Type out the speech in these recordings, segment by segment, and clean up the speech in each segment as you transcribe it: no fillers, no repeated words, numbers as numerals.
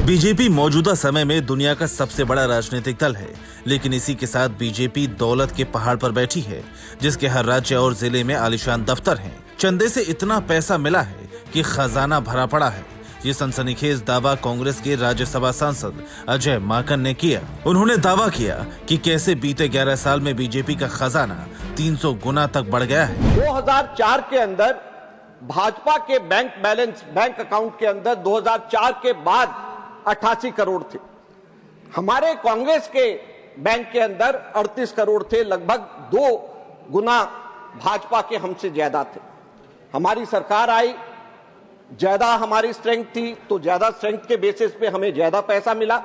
BJP मौजूदा समय में दुनिया का सबसे बड़ा राजनीतिक दल है, लेकिन इसी के साथ बीजेपी दौलत के पहाड़ पर बैठी है, जिसके हर राज्य और जिले में आलीशान दफ्तर हैं। चंदे से इतना पैसा मिला है कि खजाना भरा पड़ा है। ये सनसनीखेज दावा कांग्रेस के राज्यसभा सांसद अजय माकन ने किया। उन्होंने दावा किया कि कैसे बीते 11 साल में बीजेपी का खजाना 300 गुना तक बढ़ गया है। 2004 के अंदर भाजपा के बैंक बैलेंस, बैंक अकाउंट के अंदर 2004 के बाद 88 करोड़ थे। हमारे कांग्रेस के बैंक के अंदर 38 करोड़ थे, लगभग 2 गुना भाजपा के हमसे ज्यादा थे। हमारी सरकार आई, ज्यादा हमारी स्ट्रेंथ थी, तो ज्यादा स्ट्रेंथ के बेसिस पे हमें ज्यादा पैसा मिला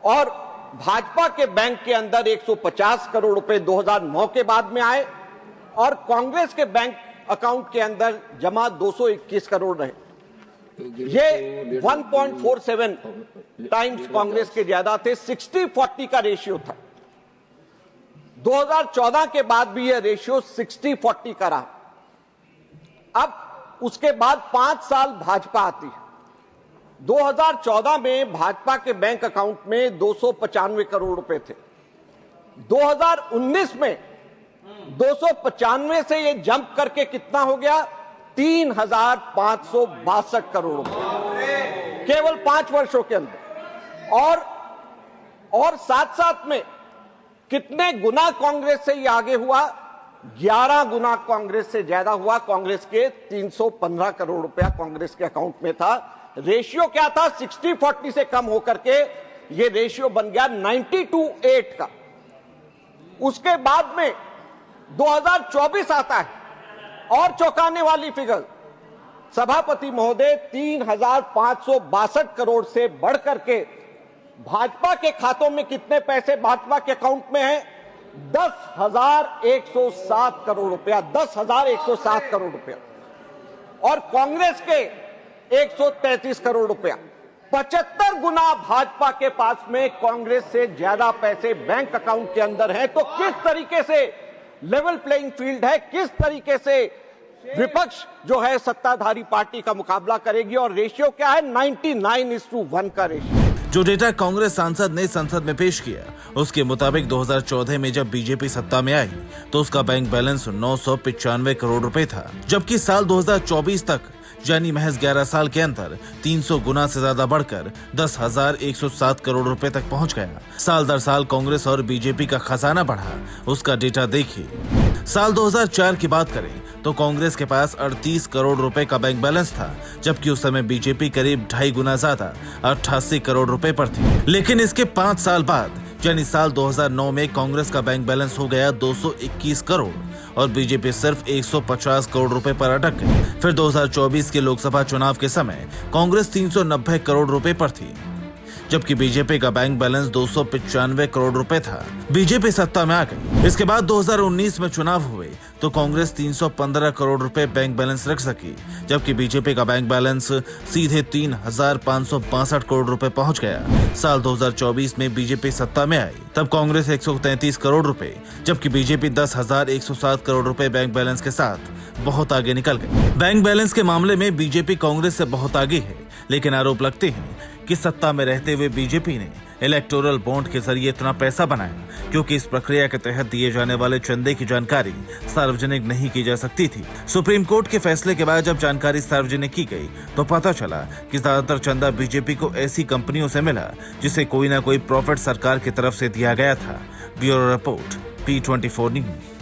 और भाजपा के बैंक के अंदर 150 करोड़ रुपए 2009 के बाद में आए और कांग्रेस के बैंक अकाउंट के अंदर जमा 221 करोड़ रहे। ये 1.47 टाइम्स कांग्रेस के ज्यादा थे। 60-40 का रेशियो था। 2014 के बाद भी यह रेशियो 60-40 का रहा। अब उसके बाद 5 साल भाजपा आती है। 2014 में भाजपा के बैंक अकाउंट में 295 करोड़ रुपए थे। 2019 में 295 से ये जंप करके कितना हो गया? 3,562 करोड़ रुपए केवल 5 वर्षों के अंदर। और साथ साथ में कितने गुना कांग्रेस से ये आगे हुआ? 11 गुना कांग्रेस से ज्यादा हुआ। कांग्रेस के 315 करोड़ रुपया कांग्रेस के अकाउंट में था। रेशियो क्या था? 60-40 से कम होकर के ये रेशियो बन गया 90-8 का। उसके बाद में 2024 आता है और चौंकाने वाली फिगर, सभापति महोदय 3,562 करोड़ से बढ़ करके भाजपा के खातों में कितने पैसे भाजपा के अकाउंट में हैं? 10,107 करोड़ रुपया। 10,107 करोड़ रुपया और कांग्रेस के 133 करोड़ रुपया। 75 गुना भाजपा के पास में कांग्रेस से ज्यादा पैसे बैंक अकाउंट के अंदर हैं। तो किस तरीके से लेवल प्लेइंग फील्ड है, किस तरीके से विपक्ष जो है सत्ताधारी पार्टी का मुकाबला करेगी। और रेशियो क्या है? 99:1 का रेशियो। जो डेटा कांग्रेस सांसद ने संसद में पेश किया, उसके मुताबिक 2014 में जब बीजेपी सत्ता में आई तो उसका बैंक बैलेंस 995 करोड़ रुपए था, जबकि साल 2024 तक यानी महज 11 साल के अंदर 300 गुना से ज्यादा बढ़कर 10,107 करोड़ रुपए तक पहुंच गया। साल दर साल कांग्रेस और बीजेपी का खजाना बढ़ा, उसका डेटा देखिए। साल 2004 की बात करें तो कांग्रेस के पास 38 करोड़ रुपए का बैंक बैलेंस था, जबकि उस समय बीजेपी करीब 2.5 गुना ज्यादा 88 करोड़ रुपए पर थी। लेकिन इसके 5 साल बाद यानी साल 2009 में कांग्रेस का बैंक बैलेंस हो गया 221 करोड़ और बीजेपी सिर्फ 150 करोड़ रुपए पर अटक गई। फिर 2024 के लोकसभा चुनाव के समय कांग्रेस 390 करोड़ रुपए पर थी, जबकि बीजेपी का बैंक बैलेंस 295 करोड़ रुपए था। बीजेपी सत्ता में आ गई। इसके बाद 2019 में चुनाव हुए तो कांग्रेस 315 करोड़ रुपए बैंक बैलेंस रख सकी, जबकि बीजेपी का बैंक बैलेंस सीधे 3,562 करोड़ रुपए पहुंच गया। साल 2024 में बीजेपी सत्ता में आई तब कांग्रेस 133 करोड़ रुपए, जबकि बीजेपी 10,107 करोड़ रुपए बैंक बैलेंस के साथ बहुत आगे निकल गई। बैंक बैलेंस के मामले में बीजेपी कांग्रेस से बहुत आगे है, लेकिन आरोप लगते हैं कि सत्ता में रहते हुए बीजेपी ने इलेक्टोरल बॉन्ड के जरिए इतना पैसा बनाया, क्योंकि इस प्रक्रिया के तहत दिए जाने वाले चंदे की जानकारी सार्वजनिक नहीं की जा सकती थी। सुप्रीम कोर्ट के फैसले के बाद जब जानकारी सार्वजनिक की गई तो पता चला कि ज्यादातर चंदा बीजेपी को ऐसी कंपनियों से मिला जिसे कोई ना कोई प्रॉफिट सरकार की तरफ से दिया गया था। Bureau report, P24 news.